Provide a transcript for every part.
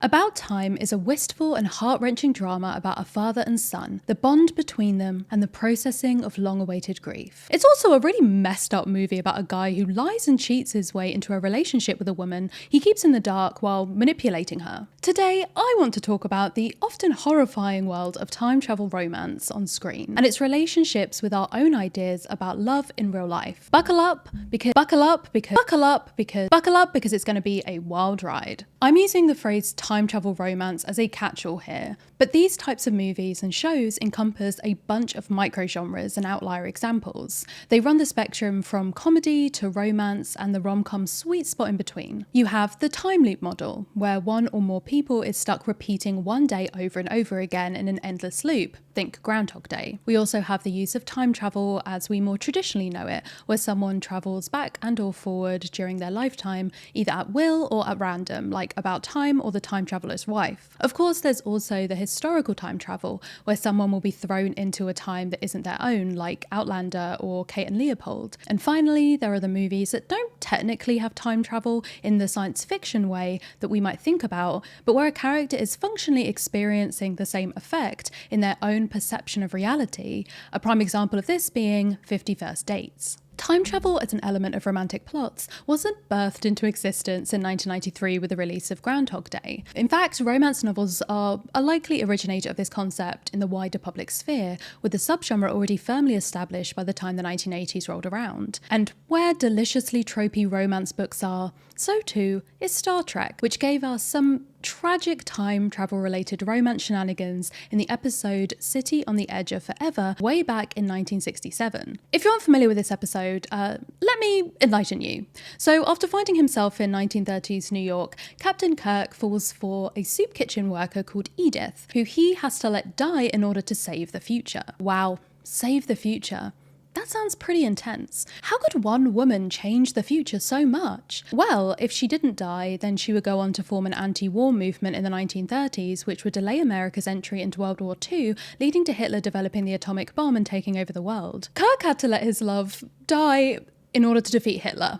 About Time is a wistful and heart-wrenching drama about a father and son, the bond between them, and the processing of long-awaited grief. It's also a really messed up movie about a guy who lies and cheats his way into a relationship with a woman he keeps in the dark while manipulating her. Today, I want to talk about the often horrifying world of time travel romance on screen, and its relationships with our own ideas about love in real life. Buckle up because it's going to be a wild ride. I'm using the phrase time travel romance as a catch-all here, but these types of movies and shows encompass a bunch of micro-genres and outlier examples. They run the spectrum from comedy to romance and the rom-com sweet spot in between. You have the time loop model, where one or more people is stuck repeating one day over and over again in an endless loop. Think Groundhog Day. We also have the use of time travel as we more traditionally know it, where someone travels back and or forward during their lifetime, either at will or at random, like About Time or The Time Traveler's Wife. Of course, there's also the historical time travel, where someone will be thrown into a time that isn't their own, like Outlander or Kate and Leopold. And finally, there are the movies that don't technically have time travel in the science fiction way that we might think about, but where a character is functionally experiencing the same effect in their own perception of reality, a prime example of this being 50 First Dates. Time travel as an element of romantic plots wasn't birthed into existence in 1993 with the release of Groundhog Day. In fact, romance novels are a likely originator of this concept in the wider public sphere, with the subgenre already firmly established by the time the 1980s rolled around. And where deliciously tropey romance books are, so too is Star Trek, which gave us some tragic time travel related romance shenanigans in the episode City on the Edge of Forever way back in 1967. If you're unfamiliar with this episode, let me enlighten you. So after finding himself in 1930s New York, Captain Kirk falls for a soup kitchen worker called Edith, who he has to let die in order to save the future. Wow, save the future. That sounds pretty intense. How could one woman change the future so much? Well, if she didn't die, then she would go on to form an anti-war movement in the 1930s, which would delay America's entry into World War II, leading to Hitler developing the atomic bomb and taking over the world. Kirk had to let his love die in order to defeat Hitler.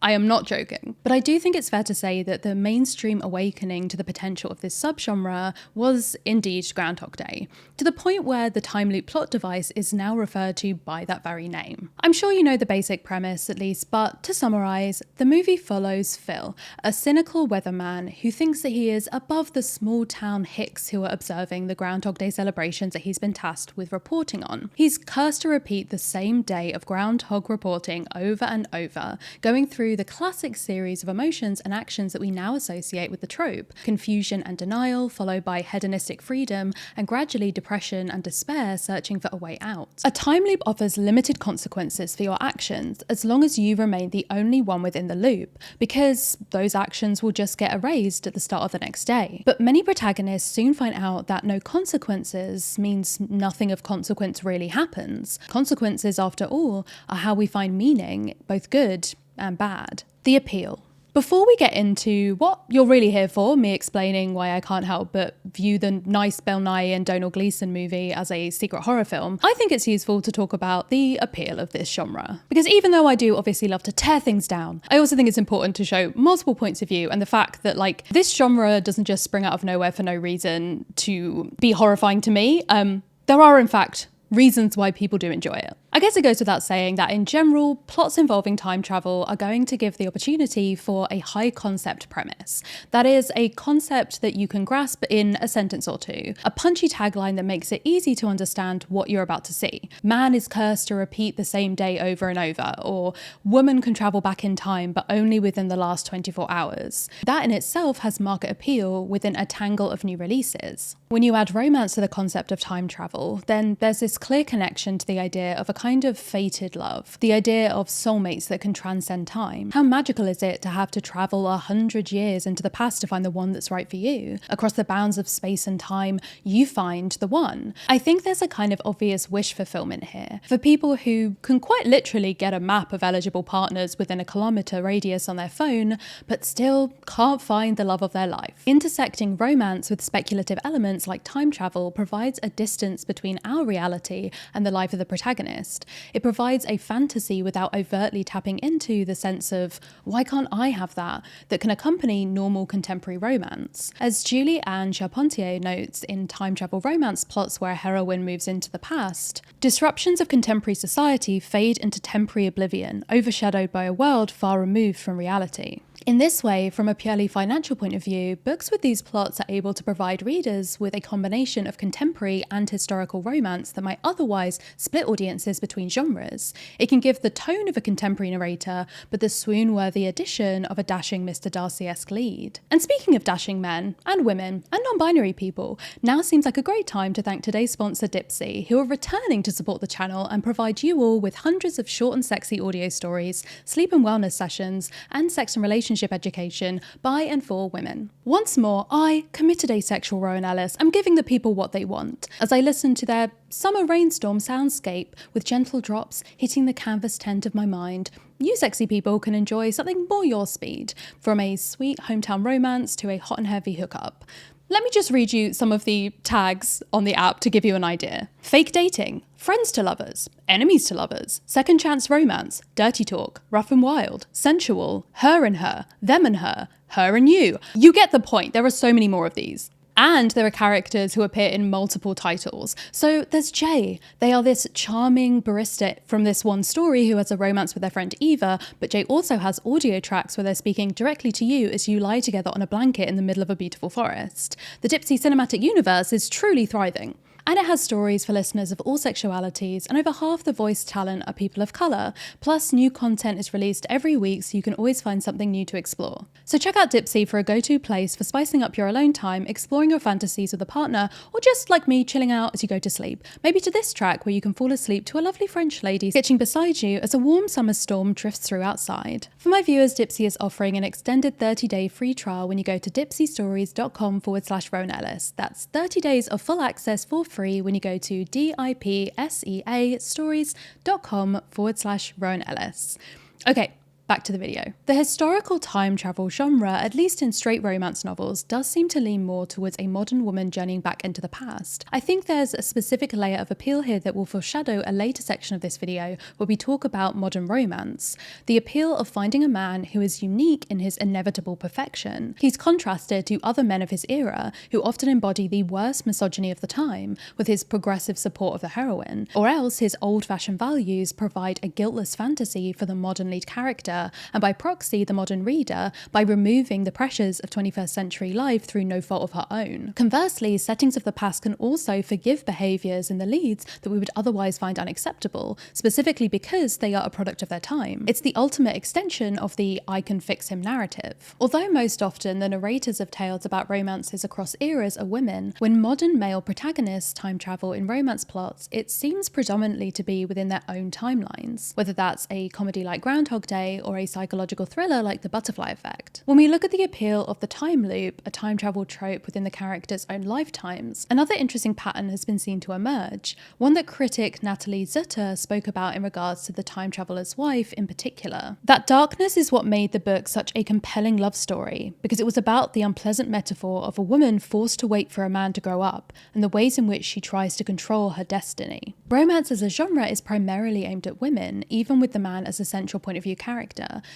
I am not joking. But I do think it's fair to say that the mainstream awakening to the potential of this subgenre was indeed Groundhog Day, to the point where the time loop plot device is now referred to by that very name. I'm sure you know the basic premise at least, but to summarise, the movie follows Phil, a cynical weatherman who thinks that he is above the small town hicks who are observing the Groundhog Day celebrations that he's been tasked with reporting on. He's cursed to repeat the same day of groundhog reporting over and over, going through the classic series of emotions and actions that we now associate with the trope: confusion and denial, followed by hedonistic freedom, and gradually depression and despair searching for a way out. A time loop offers limited consequences for your actions as long as you remain the only one within the loop, because those actions will just get erased at the start of the next day. But many protagonists soon find out that no consequences means nothing of consequence really happens. Consequences, after all, are how we find meaning, both good and bad. The appeal. Before we get into what you're really here for, me explaining why I can't help but view the nice Bill Nighy and Domhnall Gleeson movie as a secret horror film, I think it's useful to talk about the appeal of this genre. Because even though I do obviously love to tear things down, I also think it's important to show multiple points of view, and the fact that this genre doesn't just spring out of nowhere for no reason to be horrifying to me. There are in fact reasons why people do enjoy it. I guess it goes without saying that in general, plots involving time travel are going to give the opportunity for a high concept premise. That is, a concept that you can grasp in a sentence or two, a punchy tagline that makes it easy to understand what you're about to see. Man is cursed to repeat the same day over and over, or woman can travel back in time but only within the last 24 hours. That in itself has market appeal within a tangle of new releases. When you add romance to the concept of time travel, then there's this clear connection to the idea of a kind of fated love, the idea of soulmates that can transcend time. How magical is it to have to travel 100 years into the past to find the one that's right for you? Across the bounds of space and time, you find the one. I think there's a kind of obvious wish fulfillment here for people who can quite literally get a map of eligible partners within a kilometre radius on their phone, but still can't find the love of their life. Intersecting romance with speculative elements like time travel provides a distance between our reality and the life of the protagonist. past. It provides a fantasy without overtly tapping into the sense of, why can't I have that can accompany normal contemporary romance. As Julie Anne Charpentier notes in time travel romance plots where a heroine moves into the past, disruptions of contemporary society fade into temporary oblivion, overshadowed by a world far removed from reality. In this way, from a purely financial point of view, books with these plots are able to provide readers with a combination of contemporary and historical romance that might otherwise split audiences between genres. It can give the tone of a contemporary narrator, but the swoon-worthy addition of a dashing Mr. Darcy-esque lead. And speaking of dashing men, and women, and non-binary people, now seems like a great time to thank today's sponsor Dipsy, who are returning to support the channel and provide you all with hundreds of short and sexy audio stories, sleep and wellness sessions, and sex and relationship education by and for women. Once more, I, committed asexual Rowan Ellis, am giving the people what they want, as I listen to their summer rainstorm soundscape with gentle drops hitting the canvas tent of my mind. You sexy people can enjoy something more your speed, from a sweet hometown romance to a hot and heavy hookup. Let me just read you some of the tags on the app to give you an idea. Fake dating, friends to lovers, enemies to lovers, second chance romance, dirty talk, rough and wild, sensual, her and her, them and her and you. You get the point. There are so many more of these. And there are characters who appear in multiple titles. So there's Jay. They are this charming barista from this one story who has a romance with their friend Eva, but Jay also has audio tracks where they're speaking directly to you as you lie together on a blanket in the middle of a beautiful forest. The Dipsy cinematic universe is truly thriving. And it has stories for listeners of all sexualities, and over half the voice talent are people of colour. Plus, new content is released every week, so you can always find something new to explore. So check out Dipsy for a go-to place for spicing up your alone time, exploring your fantasies with a partner, or just like me, chilling out as you go to sleep. Maybe to this track where you can fall asleep to a lovely French lady sketching beside you as a warm summer storm drifts through outside. For my viewers, Dipsy is offering an extended 30-day free trial when you go to dipsystories.com/Rowan Ellis. That's 30 days of full access for free when you go to DIPSEA stories.com/Rowan Ellis. Okay, back to the video. The historical time travel genre, at least in straight romance novels, does seem to lean more towards a modern woman journeying back into the past. I think there's a specific layer of appeal here that will foreshadow a later section of this video where we talk about modern romance. The appeal of finding a man who is unique in his inevitable perfection. He's contrasted to other men of his era who often embody the worst misogyny of the time, with his progressive support of the heroine, or else his old-fashioned values provide a guiltless fantasy for the modern lead character, and by proxy the modern reader, by removing the pressures of 21st century life through no fault of her own. Conversely, settings of the past can also forgive behaviours in the leads that we would otherwise find unacceptable, specifically because they are a product of their time. It's the ultimate extension of the I can fix him narrative. Although most often the narrators of tales about romances across eras are women, when modern male protagonists time travel in romance plots, it seems predominantly to be within their own timelines, whether that's a comedy like Groundhog Day or a psychological thriller like The Butterfly Effect. When we look at the appeal of the time loop, a time travel trope within the character's own lifetimes, another interesting pattern has been seen to emerge, one that critic Natalie Zutter spoke about in regards to The Time Traveler's Wife in particular. That darkness is what made the book such a compelling love story, because it was about the unpleasant metaphor of a woman forced to wait for a man to grow up, and the ways in which she tries to control her destiny. Romance as a genre is primarily aimed at women, even with the man as a central point of view character.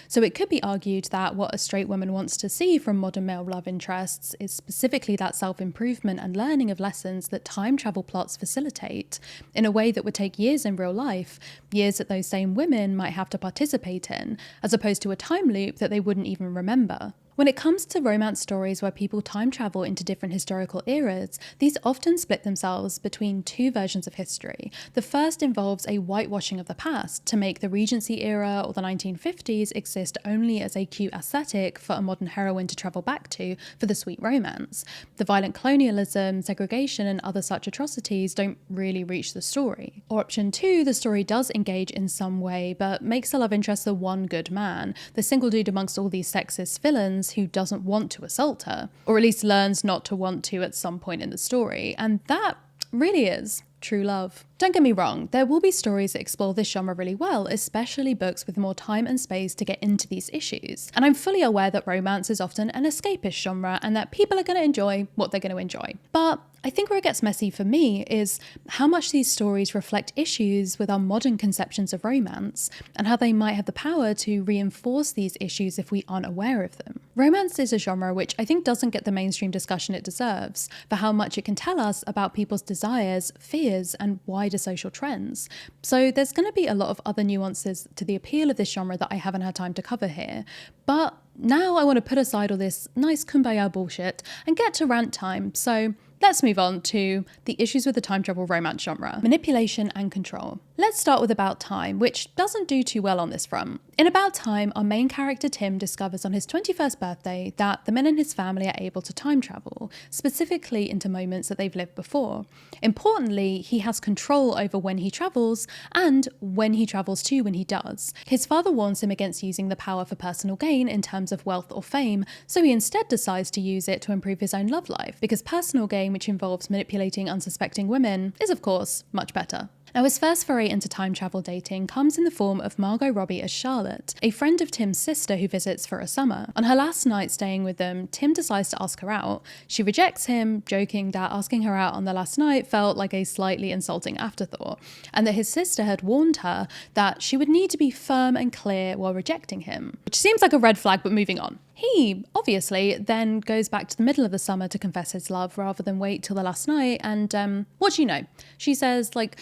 So it could be argued that what a straight woman wants to see from modern male love interests is specifically that self-improvement and learning of lessons that time travel plots facilitate, in a way that would take years in real life, years that those same women might have to participate in, as opposed to a time loop that they wouldn't even remember. When it comes to romance stories where people time travel into different historical eras, these often split themselves between two versions of history. The first involves a whitewashing of the past to make the Regency era or the 1950s exist only as a cute aesthetic for a modern heroine to travel back to for the sweet romance. The violent colonialism, segregation, and other such atrocities don't really reach the story. Or option two, the story does engage in some way, but makes the love interest the one good man, the single dude amongst all these sexist villains who doesn't want to assault her, or at least learns not to want to at some point in the story, and that really is true love. Don't get me wrong, there will be stories that explore this genre really well, especially books with more time and space to get into these issues. And I'm fully aware that romance is often an escapist genre and that people are going to enjoy what they're going to enjoy. But I think where it gets messy for me is how much these stories reflect issues with our modern conceptions of romance and how they might have the power to reinforce these issues if we aren't aware of them. Romance is a genre which I think doesn't get the mainstream discussion it deserves for how much it can tell us about people's desires, fears, and wider social trends. So there's going to be a lot of other nuances to the appeal of this genre that I haven't had time to cover here. But now I want to put aside all this nice kumbaya bullshit and get to rant time. So let's move on to the issues with the time travel romance genre, manipulation and control. Let's start with About Time, which doesn't do too well on this front. In About Time, our main character Tim discovers on his 21st birthday that the men in his family are able to time travel, specifically into moments that they've lived before. Importantly, he has control over when he travels and when he travels to when he does. His father warns him against using the power for personal gain in terms of wealth or fame, so he instead decides to use it to improve his own love life, because personal gain, which involves manipulating unsuspecting women, is of course much better. Now, his first foray into time travel dating comes in the form of Margot Robbie as Charlotte, a friend of Tim's sister who visits for a summer. On her last night staying with them, Tim decides to ask her out. She rejects him, joking that asking her out on the last night felt like a slightly insulting afterthought, and that his sister had warned her that she would need to be firm and clear while rejecting him, which seems like a red flag, but moving on. He, obviously, then goes back to the middle of the summer to confess his love rather than wait till the last night, and what do you know? She says, like,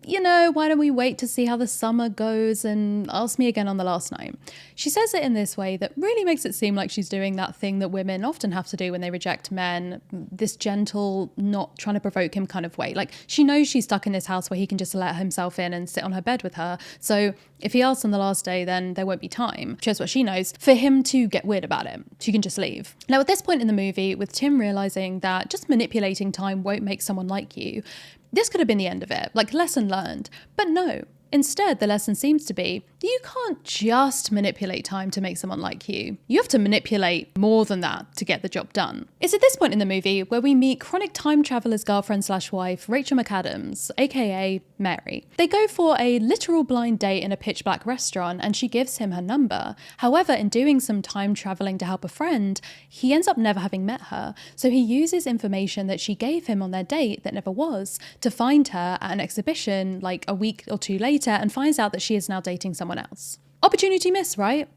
why don't we wait to see how the summer goes and ask me again on the last night? She says it in this way that really makes it seem like she's doing that thing that women often have to do when they reject men, this gentle, not trying to provoke him kind of way. Like, she knows she's stuck in this house where he can just let himself in and sit on her bed with her. So if he asks on the last day, then there won't be time, which is what she knows, for him to get weird about it. She can just leave. Now, at this point in the movie, with Tim realizing that just manipulating time won't make someone like you, this could have been the end of it, like lesson learned. But no. Instead, the lesson seems to be, you can't just manipulate time to make someone like you. You have to manipulate more than that to get the job done. It's at this point in the movie where we meet chronic time traveler's girlfriend/wife, Rachel McAdams, aka Mary. They go for a literal blind date in a pitch black restaurant and she gives him her number. However, in doing some time traveling to help a friend, he ends up never having met her. So he uses information that she gave him on their date that never was to find her at an exhibition like a week or two later and finds out that she is now dating someone else. Opportunity missed, right?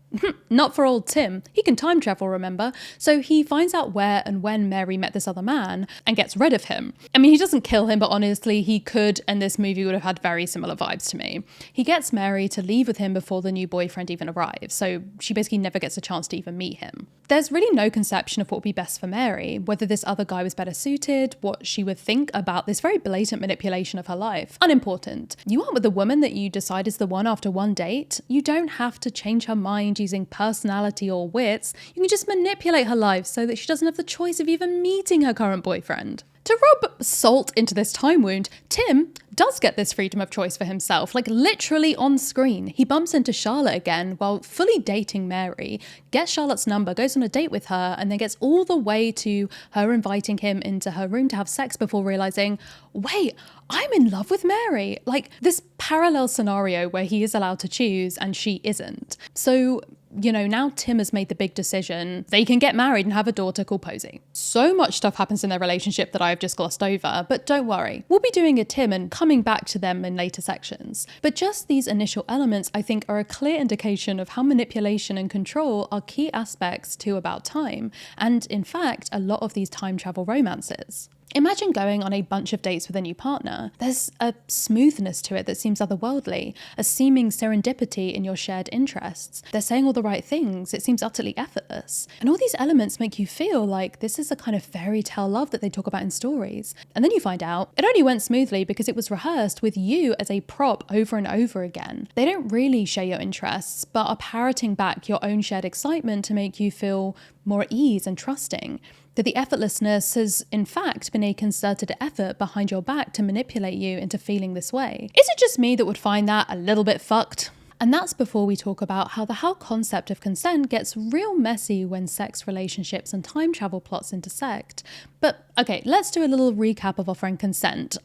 Not for old Tim. He can time travel, remember? So he finds out where and when Mary met this other man and gets rid of him. I mean, he doesn't kill him, but honestly, he could, and this movie would have had very similar vibes to me. He gets Mary to leave with him before the new boyfriend even arrives, so she basically never gets a chance to even meet him. There's really no conception of what would be best for Mary, whether this other guy was better suited, what she would think about this very blatant manipulation of her life. Unimportant. You aren't with the woman that you decide is the one after one date. You don't have to change her mind using personality or wits. You can just manipulate her life so that she doesn't have the choice of even meeting her current boyfriend. To rub salt into this time wound, Tim does get this freedom of choice for himself, like literally on screen. He bumps into Charlotte again while fully dating Mary, gets Charlotte's number, goes on a date with her, and then gets all the way to her inviting him into her room to have sex before realizing, wait, I'm in love with Mary. Like this parallel scenario where he is allowed to choose and she isn't. So, now Tim has made the big decision. They can get married and have a daughter called Posey. So much stuff happens in their relationship that I've just glossed over, but don't worry. We'll be doing a Tim and coming back to them in later sections. But just these initial elements, I think, are a clear indication of how manipulation and control are key aspects to About Time, and in fact, a lot of these time travel romances. Imagine going on a bunch of dates with a new partner. There's a smoothness to it that seems otherworldly, a seeming serendipity in your shared interests. They're saying all the right things. It seems utterly effortless. And all these elements make you feel like this is a kind of fairy tale love that they talk about in stories. And then you find out it only went smoothly because it was rehearsed with you as a prop over and over again. They don't really share your interests, but are parroting back your own shared excitement to make you feel more at ease and trusting. That the effortlessness has in fact been a concerted effort behind your back to manipulate you into feeling this way. Is it just me that would find that a little bit fucked? And that's before we talk about how the whole concept of consent gets real messy when sex, relationships, and time travel plots intersect. But okay, let's do a little recap of our friend consent.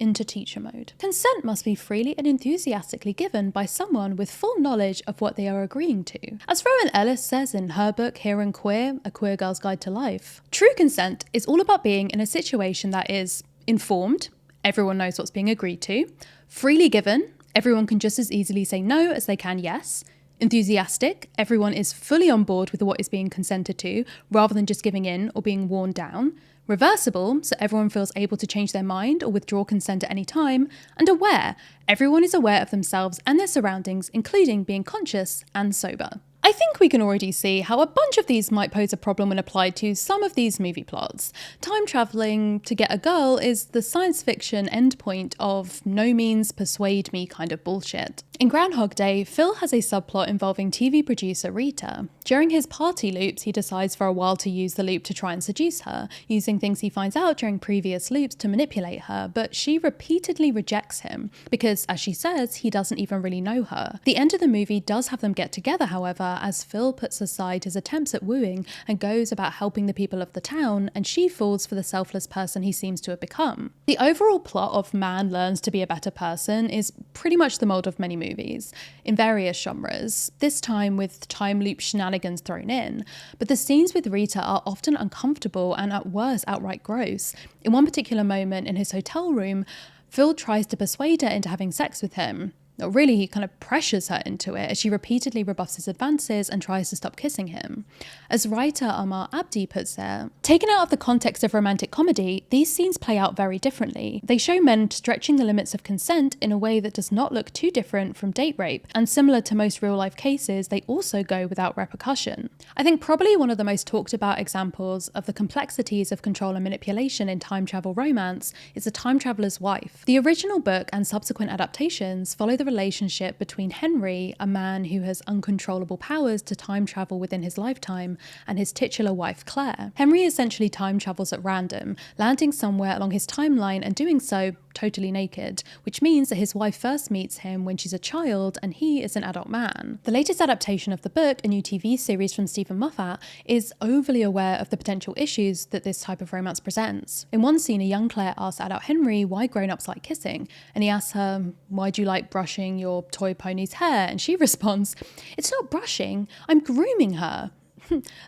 into teacher mode. Consent must be freely and enthusiastically given by someone with full knowledge of what they are agreeing to. As Rowan Ellis says in her book Here and Queer, A Queer Girl's Guide to Life, true consent is all about being in a situation that is informed, everyone knows what's being agreed to, freely given, everyone can just as easily say no as they can yes, enthusiastic, everyone is fully on board with what is being consented to rather than just giving in or being worn down, reversible, so everyone feels able to change their mind or withdraw consent at any time, and aware, everyone is aware of themselves and their surroundings, including being conscious and sober. I think we can already see how a bunch of these might pose a problem when applied to some of these movie plots. Time travelling to get a girl is the science fiction endpoint of no means persuade me kind of bullshit. In Groundhog Day, Phil has a subplot involving TV producer Rita. During his party loops, he decides for a while to use the loop to try and seduce her, using things he finds out during previous loops to manipulate her, but she repeatedly rejects him because, as she says, he doesn't even really know her. The end of the movie does have them get together, however, as Phil puts aside his attempts at wooing and goes about helping the people of the town, and she falls for the selfless person he seems to have become. The overall plot of man learns to be a better person is pretty much the mold of many movies in various genres, this time with time loop shenanigans thrown in, but the scenes with Rita are often uncomfortable and at worst outright gross. In one particular moment in his hotel room, Phil tries to persuade her into having sex with him. Really, he kind of pressures her into it as she repeatedly rebuffs his advances and tries to stop kissing him. As writer Amar Abdi puts it, taken out of the context of romantic comedy, these scenes play out very differently. They show men stretching the limits of consent in a way that does not look too different from date rape, and similar to most real-life cases, they also go without repercussion. I think probably one of the most talked about examples of the complexities of control and manipulation in time travel romance is The Time Traveler's Wife. The original book and subsequent adaptations follow the relationship between Henry, a man who has uncontrollable powers to time travel within his lifetime, and his titular wife Claire. Henry essentially time travels at random, landing somewhere along his timeline and doing so totally naked, which means that his wife first meets him when she's a child and he is an adult man. The latest adaptation of the book, a new TV series from Stephen Moffat, is overly aware of the potential issues that this type of romance presents. In one scene, a young Claire asks adult Henry why grown-ups like kissing, and he asks her, "Why do you like brushing your toy pony's hair?" And she responds, "It's not brushing, I'm grooming her."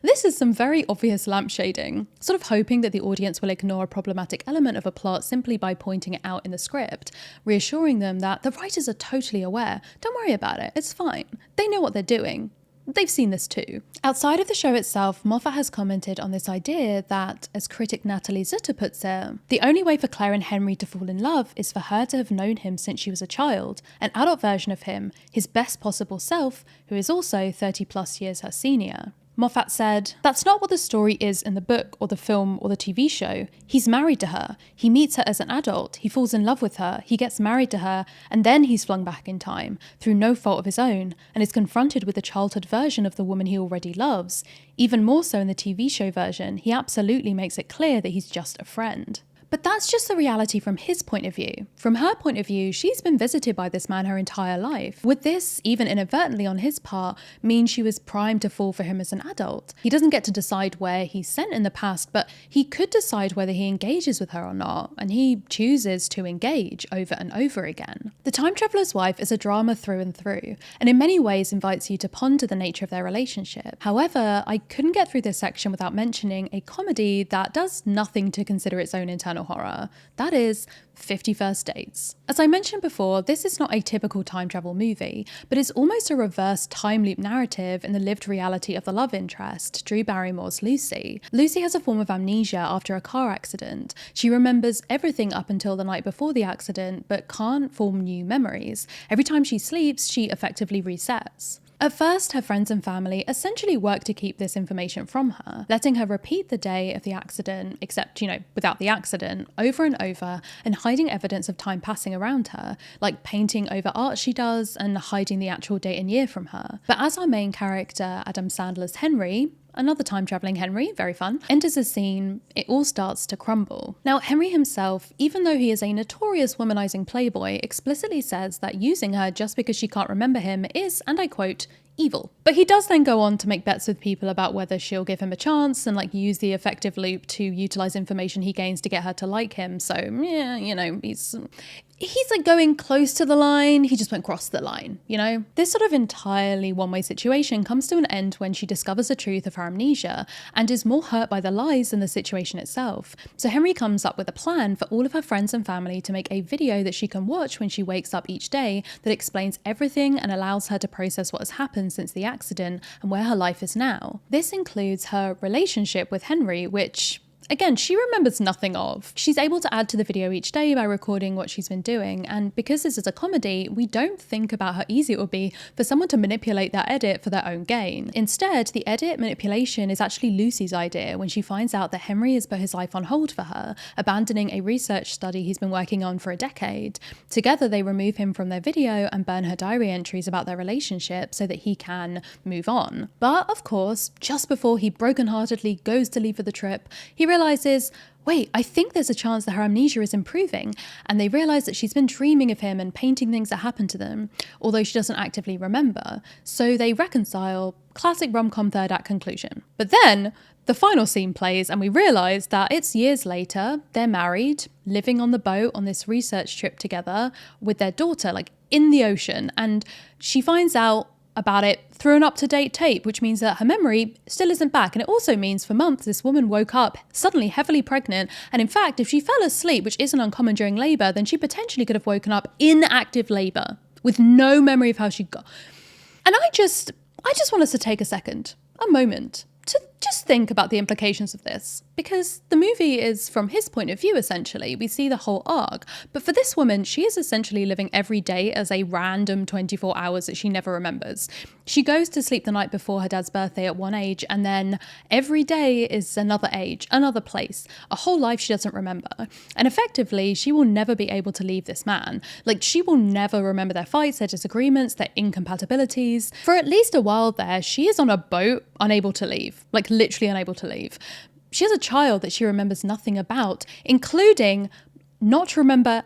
This is some very obvious lampshading, sort of hoping that the audience will ignore a problematic element of a plot simply by pointing it out in the script, reassuring them that the writers are totally aware. Don't worry about it, it's fine. They know what they're doing. They've seen this too. Outside of the show itself, Moffat has commented on this idea that, as critic Natalie Zutter puts it, the only way for Claire and Henry to fall in love is for her to have known him since she was a child, an adult version of him, his best possible self, who is also 30 plus years her senior. Moffat said, "That's not what the story is in the book or the film or the TV show. He's married to her. He meets her as an adult. He falls in love with her. He gets married to her. And then he's flung back in time, through no fault of his own, and is confronted with the childhood version of the woman he already loves. Even more so in the TV show version, he absolutely makes it clear that he's just a friend." But that's just the reality from his point of view. From her point of view, she's been visited by this man her entire life. Would this, even inadvertently on his part, mean she was primed to fall for him as an adult? He doesn't get to decide where he's sent in the past, but he could decide whether he engages with her or not, and he chooses to engage over and over again. The Time Traveler's Wife is a drama through and through, and in many ways invites you to ponder the nature of their relationship. However, I couldn't get through this section without mentioning a comedy that does nothing to consider its own internal horror. That is 50 First Dates. As I mentioned before, this is not a typical time travel movie, but is almost a reverse time loop narrative in the lived reality of the love interest, Drew Barrymore's Lucy. Lucy has a form of amnesia after a car accident. She remembers everything up until the night before the accident, but can't form new memories. Every time she sleeps, she effectively resets. At first, her friends and family essentially work to keep this information from her, letting her repeat the day of the accident, except, without the accident, over and over, and hiding evidence of time passing around her, like painting over art she does and hiding the actual date and year from her. But as our main character, Adam Sandler's Henry, another time-travelling Henry, very fun, enters the scene, it all starts to crumble. Now, Henry himself, even though he is a notorious womanizing playboy, explicitly says that using her just because she can't remember him is, and I quote, evil. But he does then go on to make bets with people about whether she'll give him a chance and like use the affective loop to utilize information he gains to get her to like him. So yeah, you know, he's like going close to the line, he just went across the line, you know? This sort of entirely one-way situation comes to an end when she discovers the truth of her amnesia and is more hurt by the lies than the situation itself. So Henry comes up with a plan for all of her friends and family to make a video that she can watch when she wakes up each day that explains everything and allows her to process what has happened since the accident and where her life is now. This includes her relationship with Henry, which again, she remembers nothing of. She's able to add to the video each day by recording what she's been doing, and because this is a comedy, we don't think about how easy it would be for someone to manipulate that edit for their own gain. Instead, the edit manipulation is actually Lucy's idea when she finds out that Henry has put his life on hold for her, abandoning a research study he's been working on for a decade. Together, they remove him from their video and burn her diary entries about their relationship so that he can move on. But of course, just before he brokenheartedly goes to leave for the trip, he realizes, wait, I think there's a chance that her amnesia is improving, and they realize that she's been dreaming of him and painting things that happened to them, although she doesn't actively remember. So they reconcile, classic rom-com third act conclusion. But then the final scene plays and we realize that it's years later, they're married, living on the boat on this research trip together with their daughter, like in the ocean, and she finds out about it through an up-to-date tape, which means that her memory still isn't back. And it also means for months this woman woke up suddenly heavily pregnant, and in fact if she fell asleep, which isn't uncommon during labour, then she potentially could have woken up in active labour with no memory of how she got. And I just want us to take a moment to just think about the implications of this, because the movie is from his point of view, essentially. We see the whole arc. But for this woman, she is essentially living every day as a random 24 hours that she never remembers. She goes to sleep the night before her dad's birthday at one age, and then every day is another age, another place, a whole life she doesn't remember. And effectively, she will never be able to leave this man. Like, she will never remember their fights, their disagreements, their incompatibilities. For at least a while there, she is on a boat, unable to leave. Like, literally unable to leave. She has a child that she remembers nothing about, including not remember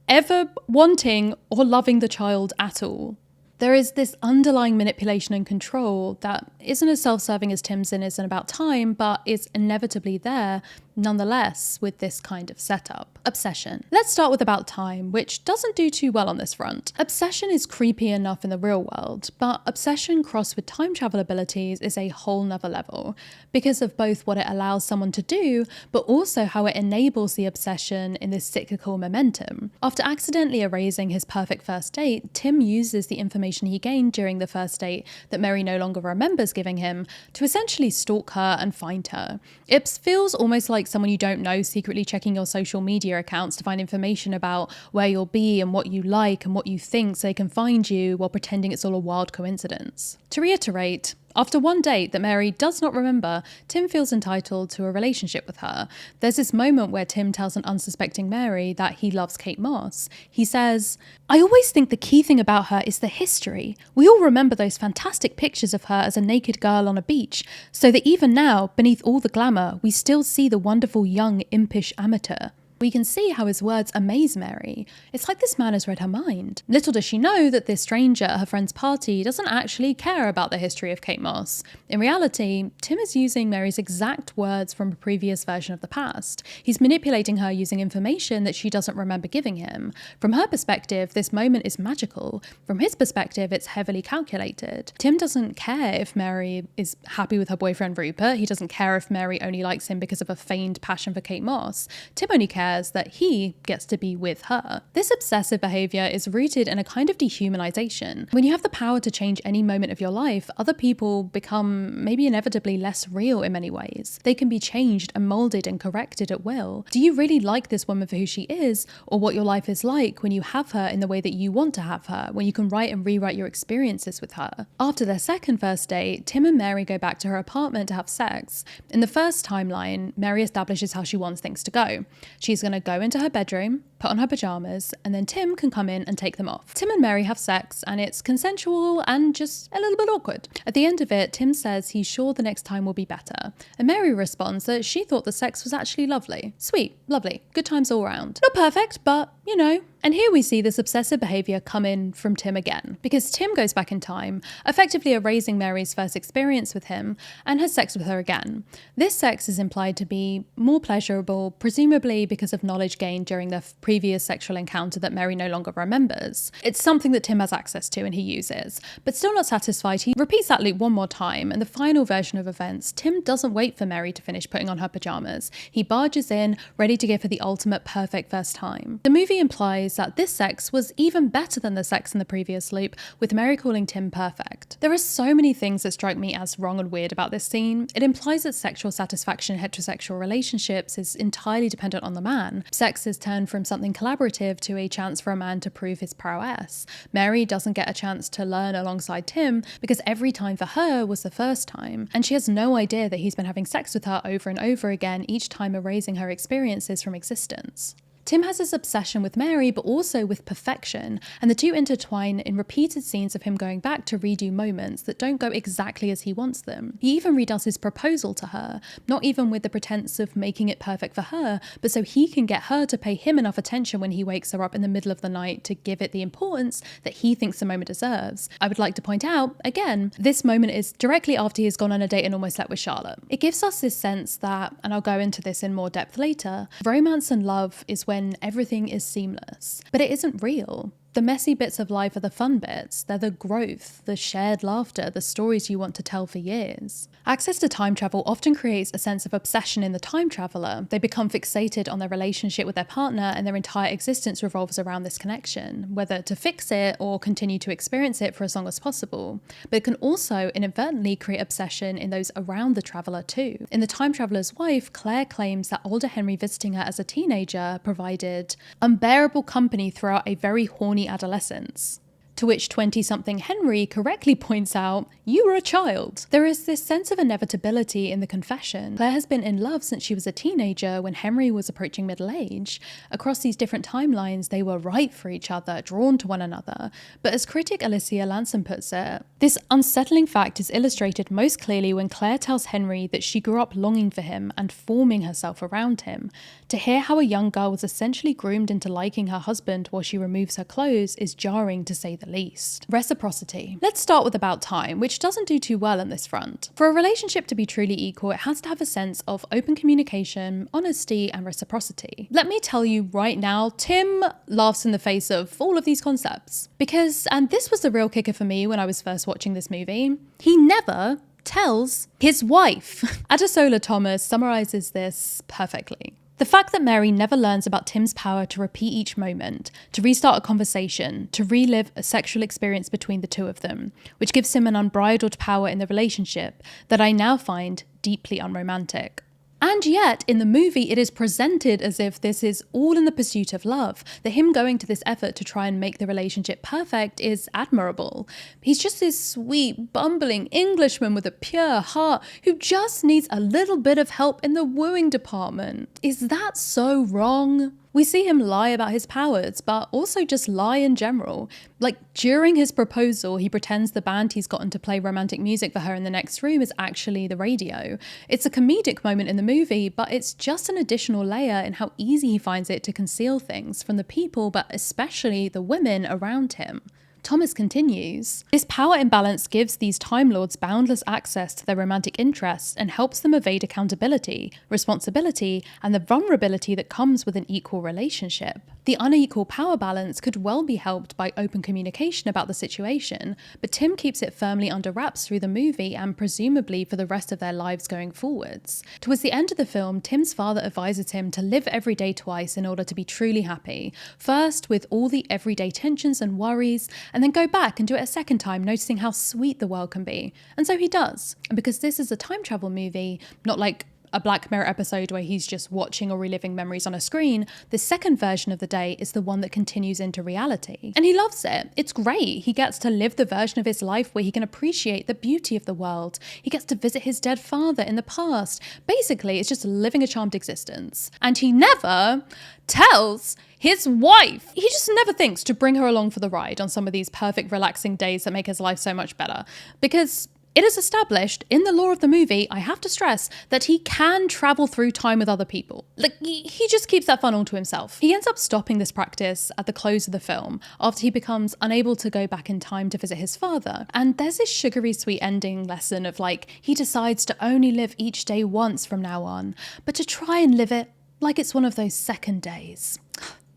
ever wanting or loving the child at all. There is this underlying manipulation and control that isn't as self-serving as Tim's in isn't about time, but is inevitably there nonetheless with this kind of setup. Obsession. Let's start with about time, which doesn't do too well on this front. Obsession is creepy enough in the real world, but obsession crossed with time travel abilities is a whole nother level because of both what it allows someone to do, but also how it enables the obsession in this cyclical momentum. After accidentally erasing his perfect first date, Tim uses the information he gained during the first date that Mary no longer remembers giving him to essentially stalk her and find her. It feels almost like someone you don't know secretly checking your social media accounts to find information about where you'll be and what you like and what you think so they can find you while pretending it's all a wild coincidence. To reiterate, after one date that Mary does not remember, Tim feels entitled to a relationship with her. There's this moment where Tim tells an unsuspecting Mary that he loves Kate Moss. He says, "I always think the key thing about her is the history. We all remember those fantastic pictures of her as a naked girl on a beach, so that even now, beneath all the glamour, we still see the wonderful young impish amateur." We can see how his words amaze Mary. It's like this man has read her mind. Little does she know that this stranger at her friend's party doesn't actually care about the history of Kate Moss. In reality, Tim is using Mary's exact words from a previous version of the past. He's manipulating her using information that she doesn't remember giving him. From her perspective, this moment is magical. From his perspective, it's heavily calculated. Tim doesn't care if Mary is happy with her boyfriend Rupert. He doesn't care if Mary only likes him because of a feigned passion for Kate Moss. Tim only cares that he gets to be with her. This obsessive behavior is rooted in a kind of dehumanization. When you have the power to change any moment of your life, other people become maybe inevitably less real in many ways. They can be changed and molded and corrected at will. Do you really like this woman for who she is, or what your life is like when you have her in the way that you want to have her, when you can write and rewrite your experiences with her? After their second first date, Tim and Mary go back to her apartment to have sex. In the first timeline, Mary establishes how she wants things to go. She's going to go into her bedroom, put on her pajamas, and then Tim can come in and take them off. Tim and Mary have sex, and it's consensual and just a little bit awkward. At the end of it, Tim says he's sure the next time will be better, and Mary responds that she thought the sex was actually lovely. Sweet, lovely, good times all round. Not perfect, but you know. And here we see this obsessive behaviour come in from Tim again, because Tim goes back in time, effectively erasing Mary's first experience with him, and has sex with her again. This sex is implied to be more pleasurable, presumably because of knowledge gained during the previous sexual encounter that Mary no longer remembers. It's something that Tim has access to and he uses. But still not satisfied, he repeats that loop one more time, and the final version of events, Tim doesn't wait for Mary to finish putting on her pajamas. He barges in, ready to give her the ultimate perfect first time. The movie implies that this sex was even better than the sex in the previous loop, with Mary calling Tim perfect. There are so many things that strike me as wrong and weird about this scene. It implies that sexual satisfaction in heterosexual relationships is entirely dependent on the man. Sex is turned from something collaborative to a chance for a man to prove his prowess. Mary doesn't get a chance to learn alongside Tim because every time for her was the first time, and she has no idea that he's been having sex with her over and over again, each time erasing her experiences from existence. Tim has this obsession with Mary, but also with perfection, and the two intertwine in repeated scenes of him going back to redo moments that don't go exactly as he wants them. He even redoes his proposal to her, not even with the pretense of making it perfect for her, but so he can get her to pay him enough attention when he wakes her up in the middle of the night to give it the importance that he thinks the moment deserves. I would like to point out, again, this moment is directly after he has gone on a date and almost slept with Charlotte. It gives us this sense that, and I'll go into this in more depth later, romance and love is when everything is seamless. But it isn't real. The messy bits of life are the fun bits. They're the growth, the shared laughter, the stories you want to tell for years. Access to time travel often creates a sense of obsession in the time traveller. They become fixated on their relationship with their partner, and their entire existence revolves around this connection, whether to fix it or continue to experience it for as long as possible. But it can also inadvertently create obsession in those around the traveller too. In The Time Traveller's Wife, Claire claims that older Henry visiting her as a teenager provided unbearable company throughout a very horny adolescence. To which 20-something Henry correctly points out, "You were a child." There is this sense of inevitability in the confession. Claire has been in love since she was a teenager when Henry was approaching middle age. Across these different timelines, they were right for each other, drawn to one another. But as critic Alicia Lanson puts it, this unsettling fact is illustrated most clearly when Claire tells Henry that she grew up longing for him and forming herself around him. To hear how a young girl was essentially groomed into liking her husband while she removes her clothes is jarring to say the least. Reciprocity. Let's start with about time, which doesn't do too well on this front. For a relationship to be truly equal, it has to have a sense of open communication, honesty, and reciprocity. Let me tell you right now, Tim laughs in the face of all of these concepts. Because, and this was the real kicker for me when I was first watching this movie, he never tells his wife. Adesola Thomas summarizes this perfectly. The fact that Mary never learns about Tim's power to repeat each moment, to restart a conversation, to relive a sexual experience between the two of them, which gives him an unbridled power in the relationship that I now find deeply unromantic. And yet, in the movie, it is presented as if this is all in the pursuit of love, that him going to this effort to try and make the relationship perfect is admirable. He's just this sweet, bumbling Englishman with a pure heart who just needs a little bit of help in the wooing department. Is that so wrong? We see him lie about his powers, but also just lie in general. Like, during his proposal, he pretends the band he's gotten to play romantic music for her in the next room is actually the radio. It's a comedic moment in the movie, but it's just an additional layer in how easy he finds it to conceal things from the people, but especially the women around him. Thomas continues, "This power imbalance gives these Time Lords boundless access to their romantic interests and helps them evade accountability, responsibility, and the vulnerability that comes with an equal relationship. The unequal power balance could well be helped by open communication about the situation, but Tim keeps it firmly under wraps through the movie and presumably for the rest of their lives going forwards. Towards the end of the film, Tim's father advises him to live every day twice in order to be truly happy. First, with all the everyday tensions and worries, and then go back and do it a second time, noticing how sweet the world can be. And so he does. And because this is a time travel movie, not like a Black Mirror episode where he's just watching or reliving memories on a screen, the second version of the day is the one that continues into reality. And he loves it. It's great. He gets to live the version of his life where he can appreciate the beauty of the world. He gets to visit his dead father in the past. Basically, it's just living a charmed existence. And he never tells his wife. He just never thinks to bring her along for the ride on some of these perfect, relaxing days that make his life so much better. Because it is established in the lore of the movie, I have to stress, that he can travel through time with other people. Like, he just keeps that fun all to himself. He ends up stopping this practice at the close of the film after he becomes unable to go back in time to visit his father. And there's this sugary sweet ending lesson of like, he decides to only live each day once from now on, but to try and live it like it's one of those second days.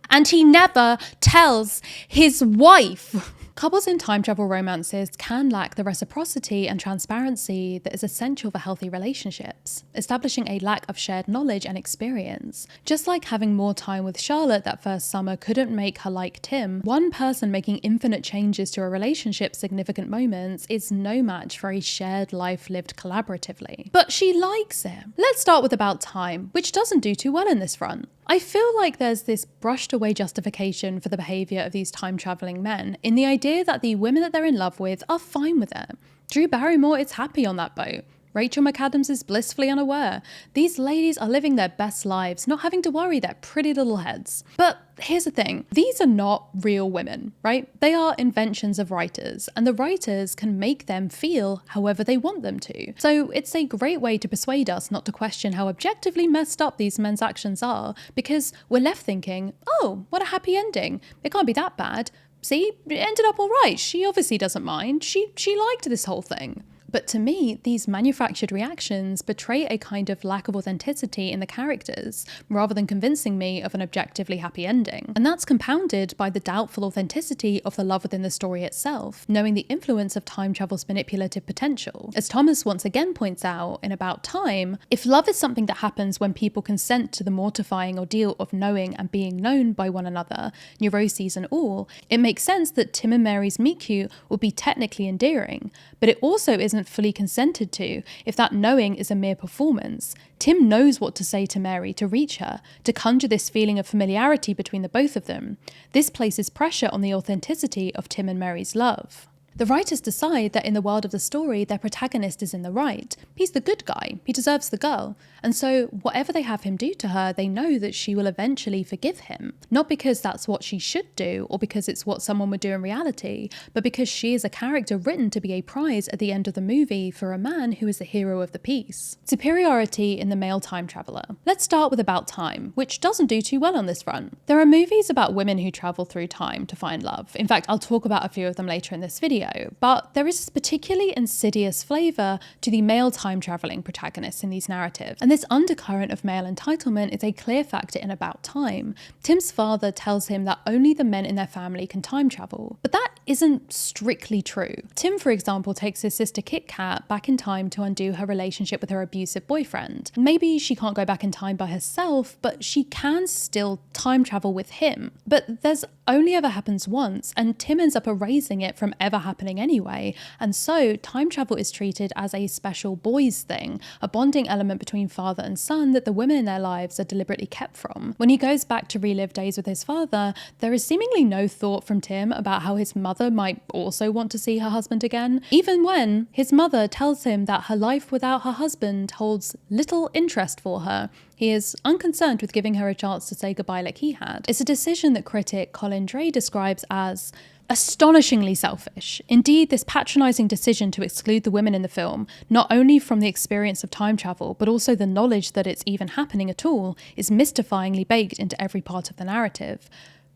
And he never tells his wife. Couples in time travel romances can lack the reciprocity and transparency that is essential for healthy relationships, establishing a lack of shared knowledge and experience. Just like having more time with Charlotte that first summer couldn't make her like Tim, one person making infinite changes to a relationship's significant moments is no match for a shared life lived collaboratively. But she likes it. Let's start with About Time, which doesn't do too well in this front. I feel like there's this brushed away justification for the behaviour of these time-travelling men in the idea that the women that they're in love with are fine with it. Drew Barrymore is happy on that boat. Rachel McAdams is blissfully unaware. These ladies are living their best lives, not having to worry their pretty little heads. But here's the thing, these are not real women, right? They are inventions of writers, and the writers can make them feel however they want them to. So it's a great way to persuade us not to question how objectively messed up these men's actions are, because we're left thinking, oh, what a happy ending. It can't be that bad. See, it ended up all right. She obviously doesn't mind. She liked this whole thing. But to me, these manufactured reactions betray a kind of lack of authenticity in the characters, rather than convincing me of an objectively happy ending. And that's compounded by the doubtful authenticity of the love within the story itself, knowing the influence of time travel's manipulative potential. As Thomas once again points out in About Time, if love is something that happens when people consent to the mortifying ordeal of knowing and being known by one another, neuroses and all, it makes sense that Tim and Mary's meet-cute would be technically endearing, but it also isn't fully consented to if that knowing is a mere performance. Tim knows what to say to Mary to reach her, to conjure this feeling of familiarity between the both of them. This places pressure on the authenticity of Tim and Mary's love. The writers decide that in the world of the story, their protagonist is in the right. He's the good guy. He deserves the girl. And so whatever they have him do to her, they know that she will eventually forgive him. Not because that's what she should do or because it's what someone would do in reality, but because she is a character written to be a prize at the end of the movie for a man who is the hero of the piece. Superiority in the male time traveller. Let's start with About Time, which doesn't do too well on this front. There are movies about women who travel through time to find love. In fact, I'll talk about a few of them later in this video. But there is this particularly insidious flavour to the male time-travelling protagonists in these narratives, and this undercurrent of male entitlement is a clear factor in About Time. Tim's father tells him that only the men in their family can time travel, but that isn't strictly true. Tim, for example, takes his sister Kit Kat back in time to undo her relationship with her abusive boyfriend. Maybe she can't go back in time by herself, but she can still time travel with him. But this only ever happens once, and Tim ends up erasing it from ever happening anyway, and so time travel is treated as a special boys thing, a bonding element between father and son that the women in their lives are deliberately kept from. When he goes back to relive days with his father, there is seemingly no thought from Tim about how his mother might also want to see her husband again, even when his mother tells him that her life without her husband holds little interest for her. He is unconcerned with giving her a chance to say goodbye like he had. It's a decision that critic Colin Dray describes as astonishingly selfish. Indeed, this patronising decision to exclude the women in the film, not only from the experience of time travel, but also the knowledge that it's even happening at all, is mystifyingly baked into every part of the narrative.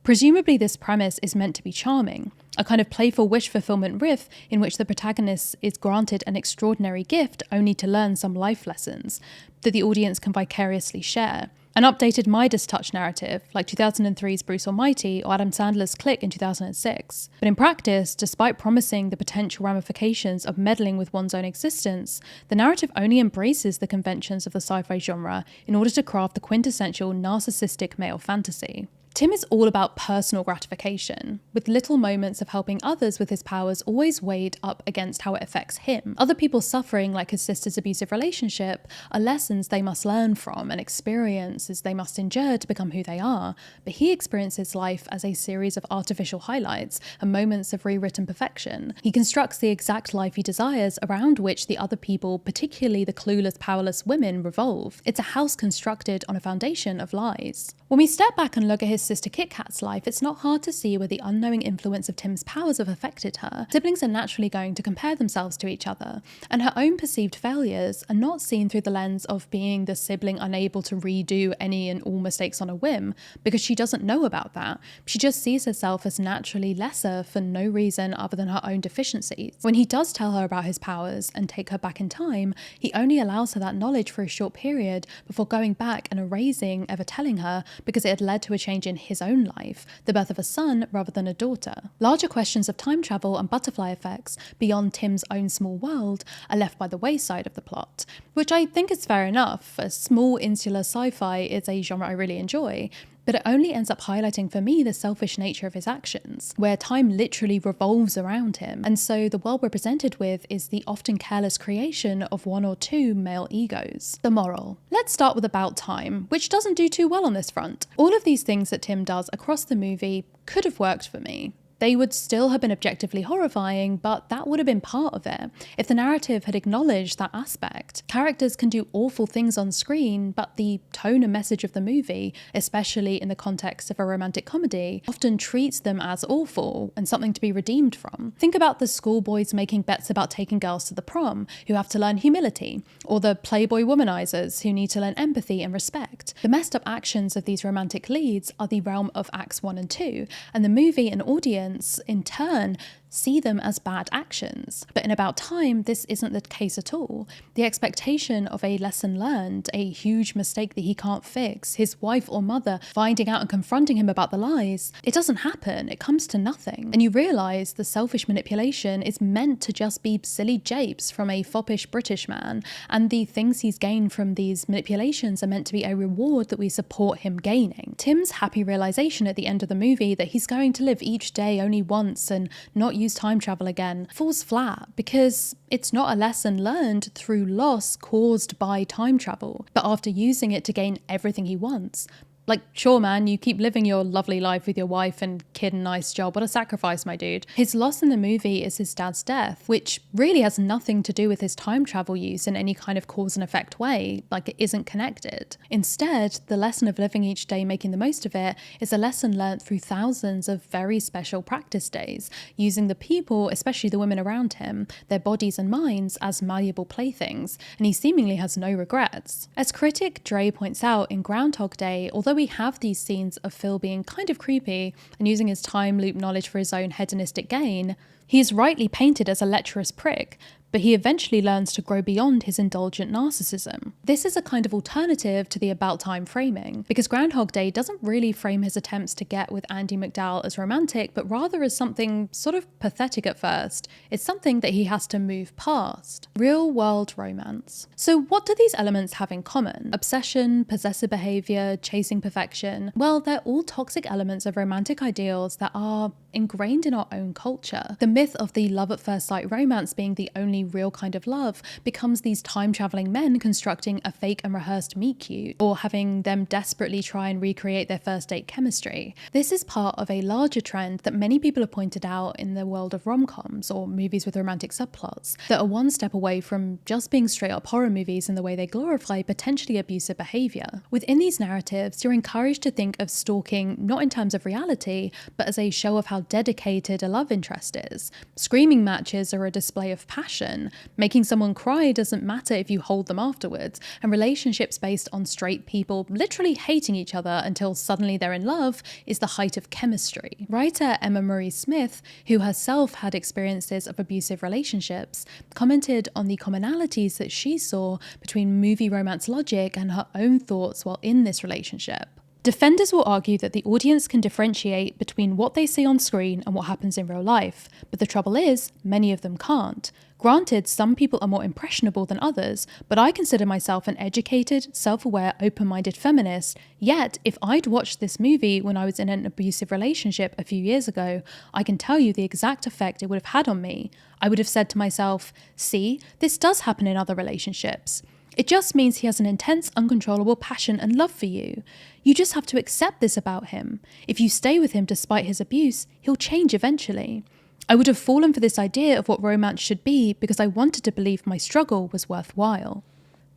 Presumably this premise is meant to be charming, a kind of playful wish fulfillment riff in which the protagonist is granted an extraordinary gift only to learn some life lessons that the audience can vicariously share. An updated Midas touch narrative, like 2003's Bruce Almighty or Adam Sandler's Click in 2006. But in practice, despite promising the potential ramifications of meddling with one's own existence, the narrative only embraces the conventions of the sci-fi genre in order to craft the quintessential narcissistic male fantasy. Tim is all about personal gratification, with little moments of helping others with his powers always weighed up against how it affects him. Other people suffering, like his sister's abusive relationship, are lessons they must learn from and experiences they must endure to become who they are, but he experiences life as a series of artificial highlights and moments of rewritten perfection. He constructs the exact life he desires around which the other people, particularly the clueless, powerless women, revolve. It's a house constructed on a foundation of lies. When we step back and look at his sister Kit Kat's life, it's not hard to see where the unknowing influence of Tim's powers have affected her. Siblings are naturally going to compare themselves to each other, and her own perceived failures are not seen through the lens of being the sibling unable to redo any and all mistakes on a whim, because she doesn't know about that. She just sees herself as naturally lesser for no reason other than her own deficiencies. When he does tell her about his powers and take her back in time, he only allows her that knowledge for a short period before going back and erasing ever telling her, because it had led to a change in his own life, the birth of a son rather than a daughter. Larger questions of time travel and butterfly effects beyond Tim's own small world are left by the wayside of the plot, which I think is fair enough. A small insular sci-fi is a genre I really enjoy, but it only ends up highlighting for me the selfish nature of his actions, where time literally revolves around him, and so the world we're presented with is the often careless creation of one or two male egos. The moral. Let's start with about time, which doesn't do too well on this front. All of these things that Tim does across the movie could have worked for me. They would still have been objectively horrifying, but that would have been part of it, if the narrative had acknowledged that aspect. Characters can do awful things on screen, but the tone and message of the movie, especially in the context of a romantic comedy, often treats them as awful and something to be redeemed from. Think about the schoolboys making bets about taking girls to the prom, who have to learn humility, or the playboy womanizers who need to learn empathy and respect. The messed up actions of these romantic leads are the realm of Acts 1 and 2, and the movie and audience in turn see them as bad actions. But in About Time, this isn't the case at all. The expectation of a lesson learned, a huge mistake that he can't fix, his wife or mother finding out and confronting him about the lies, it doesn't happen. It comes to nothing. And you realise the selfish manipulation is meant to just be silly japes from a foppish British man, and the things he's gained from these manipulations are meant to be a reward that we support him gaining. Tim's happy realisation at the end of the movie that he's going to live each day only once and not use time travel again falls flat, because it's not a lesson learned through loss caused by time travel, but after using it to gain everything he wants. Like, sure man, you keep living your lovely life with your wife and kid and nice job. What a sacrifice, my dude. His loss in the movie is his dad's death, which really has nothing to do with his time travel use in any kind of cause and effect way, like it isn't connected. Instead, the lesson of living each day, making the most of it, is a lesson learnt through thousands of very special practice days, using the people, especially the women around him, their bodies and minds as malleable playthings, and he seemingly has no regrets. As critic Dre points out in Groundhog Day, although we have these scenes of Phil being kind of creepy and using his time loop knowledge for his own hedonistic gain, he is rightly painted as a lecherous prick, but he eventually learns to grow beyond his indulgent narcissism. This is a kind of alternative to the About Time framing, because Groundhog Day doesn't really frame his attempts to get with Andie MacDowell as romantic, but rather as something sort of pathetic at first. It's something that he has to move past. Real-world romance. So what do these elements have in common? Obsession, possessive behaviour, chasing perfection. Well, they're all toxic elements of romantic ideals that are ingrained in our own culture. The myth of the love at first sight romance being the only real kind of love becomes these time-travelling men constructing a fake and rehearsed meet cute, or having them desperately try and recreate their first date chemistry. This is part of a larger trend that many people have pointed out in the world of rom-coms, or movies with romantic subplots, that are one step away from just being straight-up horror movies in the way they glorify potentially abusive behaviour. Within these narratives, you're encouraged to think of stalking not in terms of reality, but as a show of how dedicated a love interest is. Screaming matches are a display of passion. Making someone cry doesn't matter if you hold them afterwards, and relationships based on straight people literally hating each other until suddenly they're in love is the height of chemistry. Writer Emma Marie Smith, who herself had experiences of abusive relationships, commented on the commonalities that she saw between movie romance logic and her own thoughts while in this relationship. Defenders will argue that the audience can differentiate between what they see on screen and what happens in real life, but the trouble is, many of them can't. Granted, some people are more impressionable than others, but I consider myself an educated, self-aware, open-minded feminist. Yet, if I'd watched this movie when I was in an abusive relationship a few years ago, I can tell you the exact effect it would have had on me. I would have said to myself, see, this does happen in other relationships. It just means he has an intense, uncontrollable passion and love for you. You just have to accept this about him. If you stay with him despite his abuse, he'll change eventually. I would have fallen for this idea of what romance should be because I wanted to believe my struggle was worthwhile.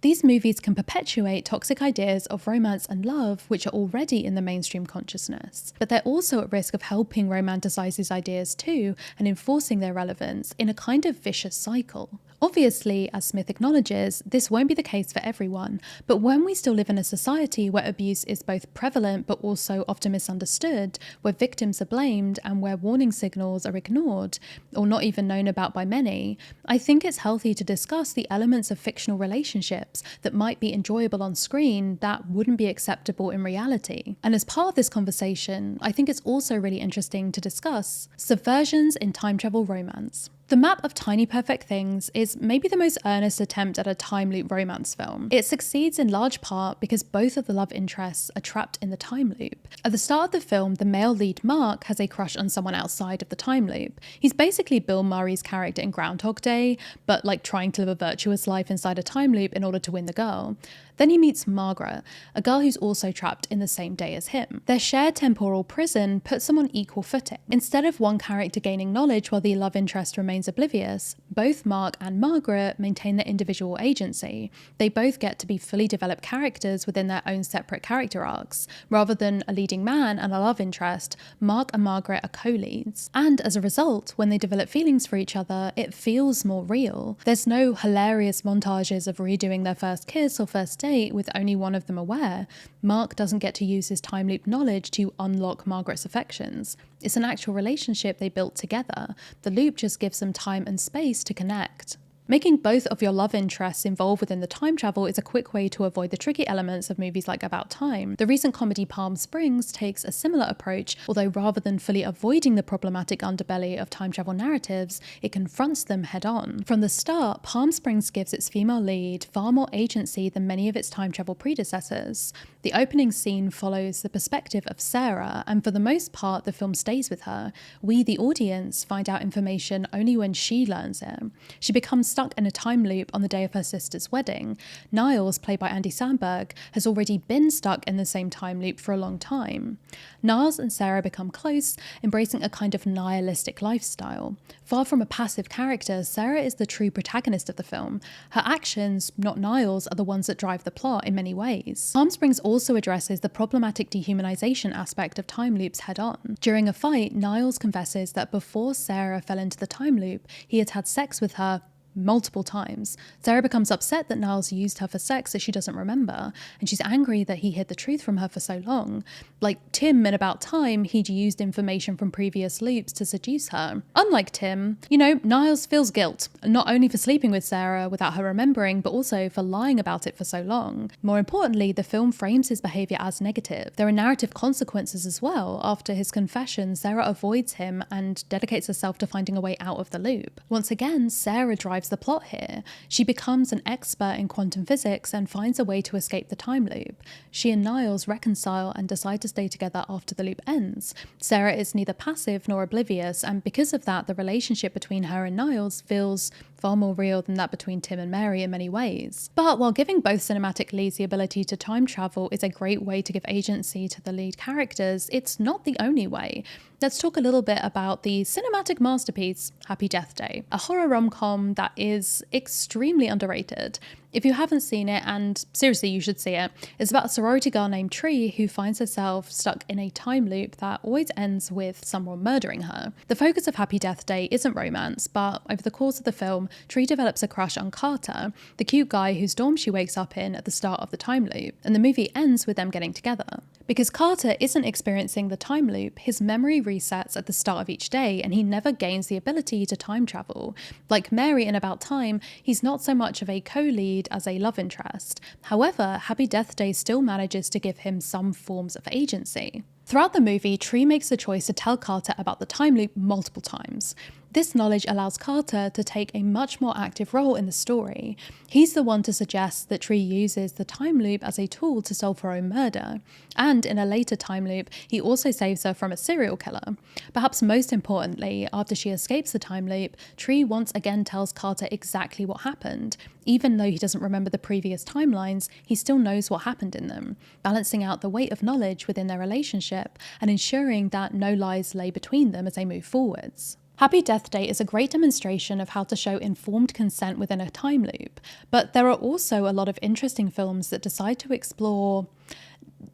These movies can perpetuate toxic ideas of romance and love, which are already in the mainstream consciousness, but they're also at risk of helping romanticize these ideas too and enforcing their relevance in a kind of vicious cycle. Obviously, as Smith acknowledges, this won't be the case for everyone, but when we still live in a society where abuse is both prevalent but also often misunderstood, where victims are blamed and where warning signals are ignored or not even known about by many, I think it's healthy to discuss the elements of fictional relationships that might be enjoyable on screen that wouldn't be acceptable in reality. And as part of this conversation, I think it's also really interesting to discuss subversions in time travel romance. The Map of Tiny Perfect Things is maybe the most earnest attempt at a time loop romance film. It succeeds in large part because both of the love interests are trapped in the time loop. At the start of the film, the male lead Mark has a crush on someone outside of the time loop. He's basically Bill Murray's character in Groundhog Day, but like trying to live a virtuous life inside a time loop in order to win the girl. Then he meets Margaret, a girl who's also trapped in the same day as him. Their shared temporal prison puts them on equal footing. Instead of one character gaining knowledge while the love interest remains oblivious, both Mark and Margaret maintain their individual agency. They both get to be fully developed characters within their own separate character arcs. Rather than a leading man and a love interest, Mark and Margaret are co-leads. And as a result, when they develop feelings for each other, it feels more real. There's no hilarious montages of redoing their first kiss or first date with only one of them aware. Mark doesn't get to use his time loop knowledge to unlock Margaret's affections. It's an actual relationship they built together. The loop just gives them time and space to connect. Making both of your love interests involved within the time travel is a quick way to avoid the tricky elements of movies like About Time. The recent comedy Palm Springs takes a similar approach, although rather than fully avoiding the problematic underbelly of time travel narratives, it confronts them head on. From the start, Palm Springs gives its female lead far more agency than many of its time travel predecessors. The opening scene follows the perspective of Sarah, and for the most part, the film stays with her. We, the audience, find out information only when she learns it. She becomes stuck in a time loop on the day of her sister's wedding. Niles, played by Andy Samberg, has already been stuck in the same time loop for a long time. Niles and Sarah become close, embracing a kind of nihilistic lifestyle. Far from a passive character, Sarah is the true protagonist of the film. Her actions, not Niles, are the ones that drive the plot in many ways. Palm Springs also addresses the problematic dehumanization aspect of time loops head on. During a fight, Niles confesses that before Sarah fell into the time loop, he had had sex with her multiple times. Sarah becomes upset that Niles used her for sex that she doesn't remember, and she's angry that he hid the truth from her for so long. Like Tim in About Time, he'd used information from previous loops to seduce her. Unlike Tim, Niles feels guilt, not only for sleeping with Sarah without her remembering, but also for lying about it for so long. More importantly, the film frames his behaviour as negative. There are narrative consequences as well. After his confession, Sarah avoids him and dedicates herself to finding a way out of the loop. Once again, Sarah drives the plot here. She becomes an expert in quantum physics and finds a way to escape the time loop. She and Niles reconcile and decide to stay together after the loop ends. Sarah is neither passive nor oblivious, and because of that, the relationship between her and Niles feels far more real than that between Tim and Mary in many ways. But while giving both cinematic leads the ability to time travel is a great way to give agency to the lead characters, it's not the only way. Let's talk a little bit about the cinematic masterpiece, Happy Death Day, a horror rom-com that is extremely underrated. If you haven't seen it, and seriously you should see it, it's about a sorority girl named Tree who finds herself stuck in a time loop that always ends with someone murdering her. The focus of Happy Death Day isn't romance, but over the course of the film, Tree develops a crush on Carter, the cute guy whose dorm she wakes up in at the start of the time loop, and the movie ends with them getting together. Because Carter isn't experiencing the time loop, his memory resets at the start of each day and he never gains the ability to time travel. Like Mary in About Time, he's not so much of a co-lead as a love interest. However, Happy Death Day still manages to give him some forms of agency. Throughout the movie, Tree makes the choice to tell Carter about the time loop multiple times. This knowledge allows Carter to take a much more active role in the story. He's the one to suggest that Tree uses the time loop as a tool to solve her own murder. And in a later time loop, he also saves her from a serial killer. Perhaps most importantly, after she escapes the time loop, Tree once again tells Carter exactly what happened. Even though he doesn't remember the previous timelines, he still knows what happened in them, balancing out the weight of knowledge within their relationship and ensuring that no lies lay between them as they move forwards. Happy Death Day is a great demonstration of how to show informed consent within a time loop, but there are also a lot of interesting films that decide to explore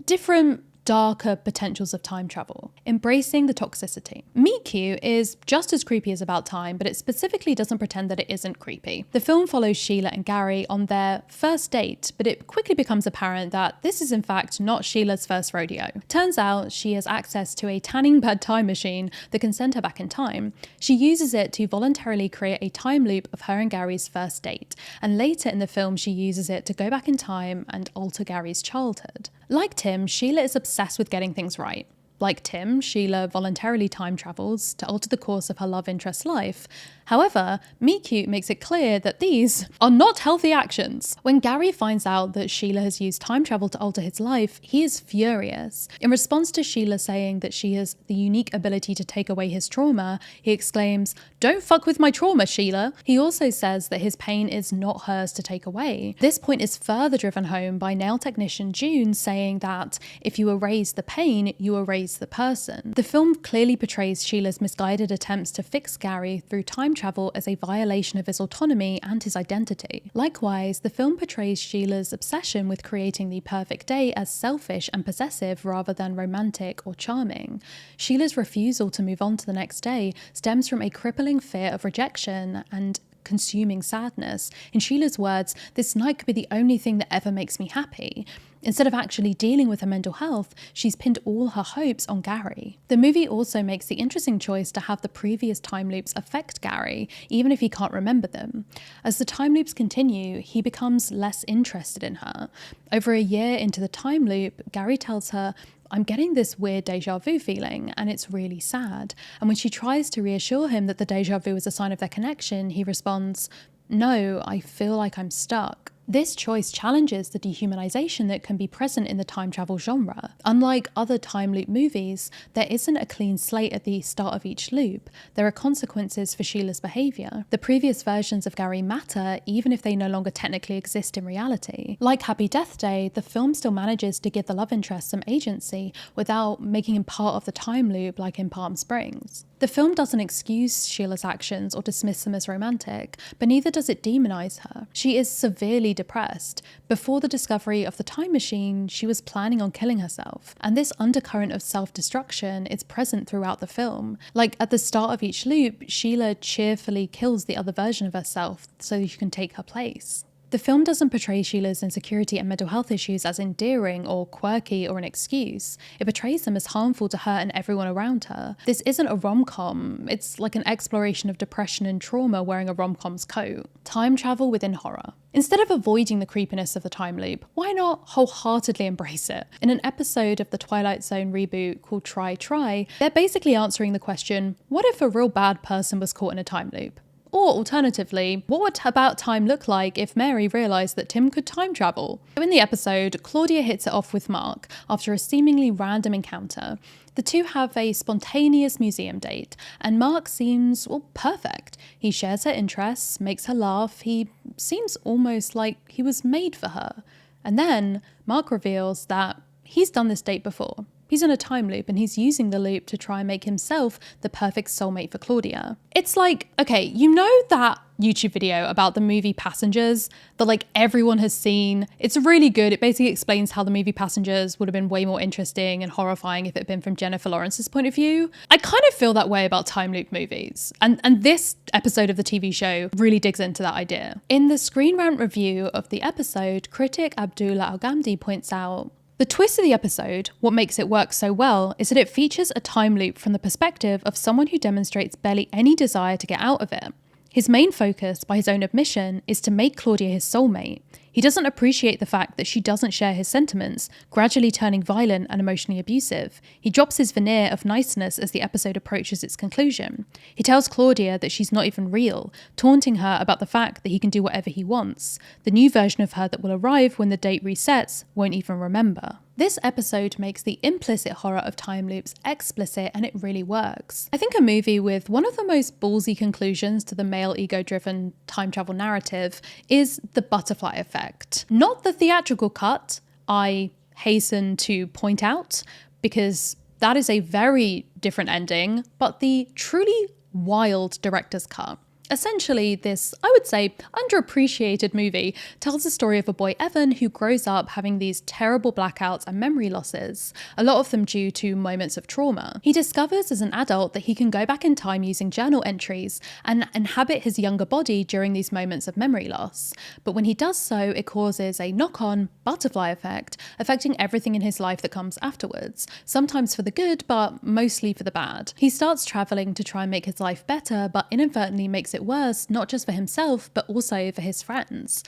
different darker potentials of time travel, embracing the toxicity. Meet Cute is just as creepy as About Time, but it specifically doesn't pretend that it isn't creepy. The film follows Sheila and Gary on their first date, but it quickly becomes apparent that this is in fact not Sheila's first rodeo. Turns out she has access to a tanning bed time machine that can send her back in time. She uses it to voluntarily create a time loop of her and Gary's first date, and later in the film she uses it to go back in time and alter Gary's childhood. Like Tim, Sheila is obsessed with getting things right. Like Tim, Sheila voluntarily time travels to alter the course of her love interest's life. However, Meet Cute makes it clear that these are not healthy actions. When Gary finds out that Sheila has used time travel to alter his life, he is furious. In response to Sheila saying that she has the unique ability to take away his trauma, he exclaims, "Don't fuck with my trauma, Sheila." He also says that his pain is not hers to take away. This point is further driven home by nail technician June saying that if you erase the pain, you erase the person. The film clearly portrays Sheila's misguided attempts to fix Gary through time travel as a violation of his autonomy and his identity. Likewise, the film portrays Sheila's obsession with creating the perfect day as selfish and possessive rather than romantic or charming. Sheila's refusal to move on to the next day stems from a crippling fear of rejection and consuming sadness. In Sheila's words, "This night could be the only thing that ever makes me happy." Instead of actually dealing with her mental health, she's pinned all her hopes on Gary. The movie also makes the interesting choice to have the previous time loops affect Gary, even if he can't remember them. As the time loops continue, he becomes less interested in her. Over a year into the time loop, Gary tells her, "I'm getting this weird deja vu feeling, and it's really sad." And when she tries to reassure him that the deja vu is a sign of their connection, he responds, "No, I feel like I'm stuck." This choice challenges the dehumanization that can be present in the time travel genre. Unlike other time loop movies, there isn't a clean slate at the start of each loop. There are consequences for Sheila's behavior. The previous versions of Gary matter, even if they no longer technically exist in reality. Like Happy Death Day, the film still manages to give the love interest some agency without making him part of the time loop like in Palm Springs. The film doesn't excuse Sheila's actions or dismiss them as romantic, but neither does it demonize her. She is severely depressed. Before the discovery of the time machine, she was planning on killing herself. And this undercurrent of self-destruction is present throughout the film. Like at the start of each loop, Sheila cheerfully kills the other version of herself so she can take her place. The film doesn't portray Sheila's insecurity and mental health issues as endearing or quirky or an excuse. It portrays them as harmful to her and everyone around her. This isn't a rom-com, it's like an exploration of depression and trauma wearing a rom-com's coat. Time travel within horror. Instead of avoiding the creepiness of the time loop, why not wholeheartedly embrace it? In an episode of the Twilight Zone reboot called Try, they're basically answering the question, what if a real bad person was caught in a time loop? Or alternatively, what would About Time look like if Mary realised that Tim could time travel? So in the episode, Claudia hits it off with Mark after a seemingly random encounter. The two have a spontaneous museum date, and Mark seems, well, perfect. He shares her interests, makes her laugh, he seems almost like he was made for her. And then Mark reveals that he's done this date before. He's in a time loop and he's using the loop to try and make himself the perfect soulmate for Claudia. It's like, okay, you know that YouTube video about the movie Passengers that like everyone has seen? It's really good. It basically explains how the movie Passengers would have been way more interesting and horrifying if it had been from Jennifer Lawrence's point of view. I kind of feel that way about time loop movies. And this episode of the TV show really digs into that idea. In the Screen Rant review of the episode, critic Abdullah Al-Ghamdi points out, The twist of the episode, what makes it work so well, is that it features a time loop from the perspective of someone who demonstrates barely any desire to get out of it. His main focus, by his own admission, is to make Claudia his soulmate. He doesn't appreciate the fact that she doesn't share his sentiments, gradually turning violent and emotionally abusive. He drops his veneer of niceness as the episode approaches its conclusion. He tells Claudia that she's not even real, taunting her about the fact that he can do whatever he wants. The new version of her that will arrive when the date resets won't even remember. This episode makes the implicit horror of time loops explicit, and it really works. I think a movie with one of the most ballsy conclusions to the male ego-driven time travel narrative is The Butterfly Effect. Not the theatrical cut, I hasten to point out, because that is a very different ending, but the truly wild director's cut. Essentially, this, I would say, underappreciated movie tells the story of a boy, Evan, who grows up having these terrible blackouts and memory losses, a lot of them due to moments of trauma. He discovers as an adult that he can go back in time using journal entries and inhabit his younger body during these moments of memory loss. But when he does so, it causes a knock-on butterfly effect, affecting everything in his life that comes afterwards, sometimes for the good, but mostly for the bad. He starts traveling to try and make his life better, but inadvertently makes it worse, not just for himself, but also for his friends.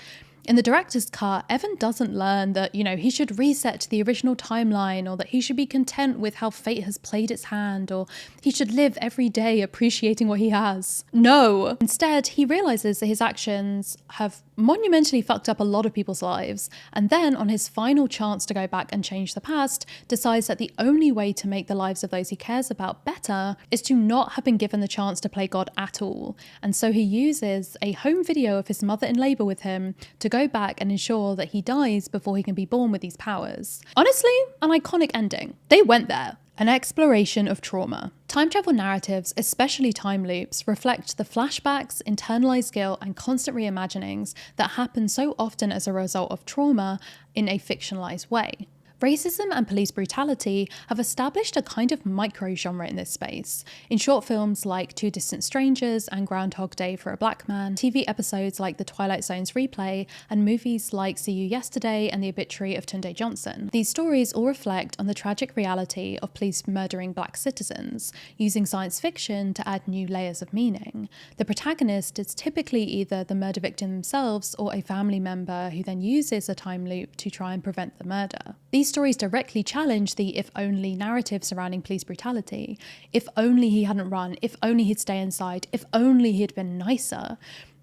In the director's cut, Evan doesn't learn that, he should reset to the original timeline, or that he should be content with how fate has played its hand, or he should live every day appreciating what he has. No! Instead, he realizes that his actions have monumentally fucked up a lot of people's lives, and then, on his final chance to go back and change the past, decides that the only way to make the lives of those he cares about better is to not have been given the chance to play God at all. And so he uses a home video of his mother in labour with him to go back and ensure that he dies before he can be born with these powers. Honestly, an iconic ending. They went there. An exploration of trauma. Time travel narratives, especially time loops, reflect the flashbacks, internalized guilt, and constant reimaginings that happen so often as a result of trauma in a fictionalized way. Racism and police brutality have established a kind of micro-genre in this space. In short films like Two Distant Strangers and Groundhog Day for a Black Man, TV episodes like The Twilight Zone's Replay, and movies like See You Yesterday and The Obituary of Tunde Johnson. These stories all reflect on the tragic reality of police murdering black citizens, using science fiction to add new layers of meaning. The protagonist is typically either the murder victim themselves or a family member who then uses a time loop to try and prevent the murder. These stories directly challenge the if-only narrative surrounding police brutality. If only he hadn't run, if only he'd stay inside, if only he'd been nicer.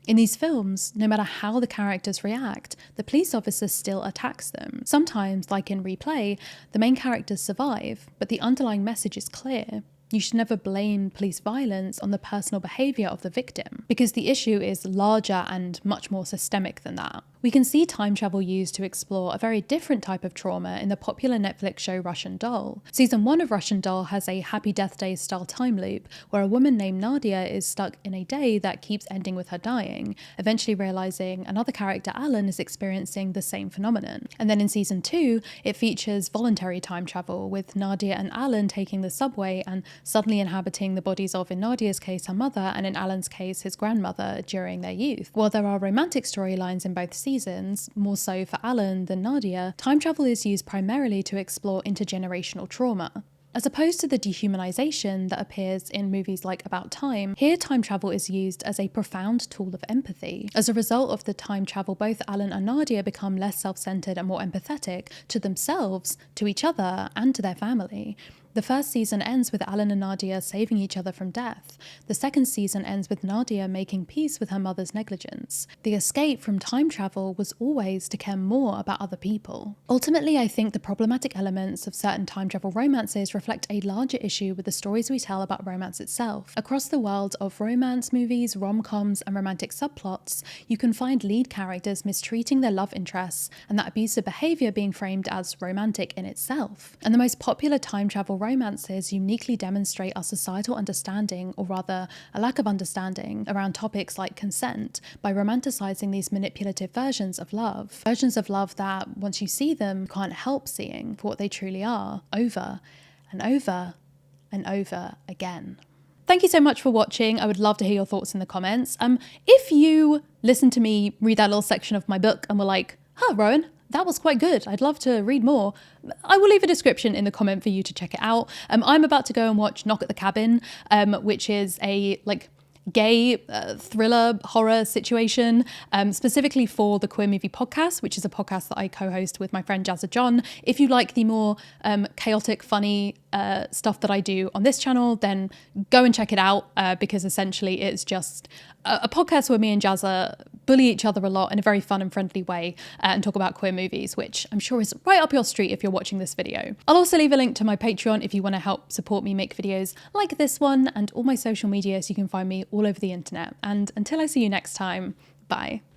In these films, no matter how the characters react, the police officer still attacks them. Sometimes, like in Replay, the main characters survive, but the underlying message is clear. You should never blame police violence on the personal behaviour of the victim, because the issue is larger and much more systemic than that. We can see time travel used to explore a very different type of trauma in the popular Netflix show Russian Doll. Season 1 of Russian Doll has a Happy Death Day style time loop, where a woman named Nadia is stuck in a day that keeps ending with her dying, eventually realising another character, Alan, is experiencing the same phenomenon. And then in Season 2, it features voluntary time travel, with Nadia and Alan taking the subway and suddenly inhabiting the bodies of, in Nadia's case, her mother, and in Alan's case, his grandmother, during their youth. While there are romantic storylines in both seasons, more so for Alan than Nadia, time travel is used primarily to explore intergenerational trauma. As opposed to the dehumanization that appears in movies like About Time, here time travel is used as a profound tool of empathy. As a result of the time travel, both Alan and Nadia become less self-centered and more empathetic to themselves, to each other, and to their family. The first season ends with Alan and Nadia saving each other from death. The second season ends with Nadia making peace with her mother's negligence. The escape from time travel was always to care more about other people. Ultimately, I think the problematic elements of certain time travel romances reflect a larger issue with the stories we tell about romance itself. Across the world of romance movies, rom-coms, and romantic subplots, you can find lead characters mistreating their love interests, and that abusive behaviour being framed as romantic in itself. And the most popular time travel romances uniquely demonstrate our societal understanding, or rather a lack of understanding, around topics like consent by romanticising these manipulative versions of love. Versions of love that, once you see them, you can't help seeing for what they truly are, over and over and over again. Thank you so much for watching. I would love to hear your thoughts in the comments. If you listened to me read that little section of my book and were like, huh, Rowan, that was quite good. I'd love to read more. I will leave a description in the comment for you to check it out. I'm about to go and watch Knock at the Cabin, which is a gay thriller horror situation, specifically for the Queer Movie Podcast, which is a podcast that I co-host with my friend Jazza John. If you like the more chaotic, funny stuff that I do on this channel, then go and check it out, because essentially it's just a podcast where me and Jazza bully each other a lot in a very fun and friendly way, and talk about queer movies, which I'm sure is right up your street if you're watching this video. I'll also leave a link to my Patreon if you want to help support me make videos like this one, and all my social media, so you can find me all over the internet. And until I see you next time, bye.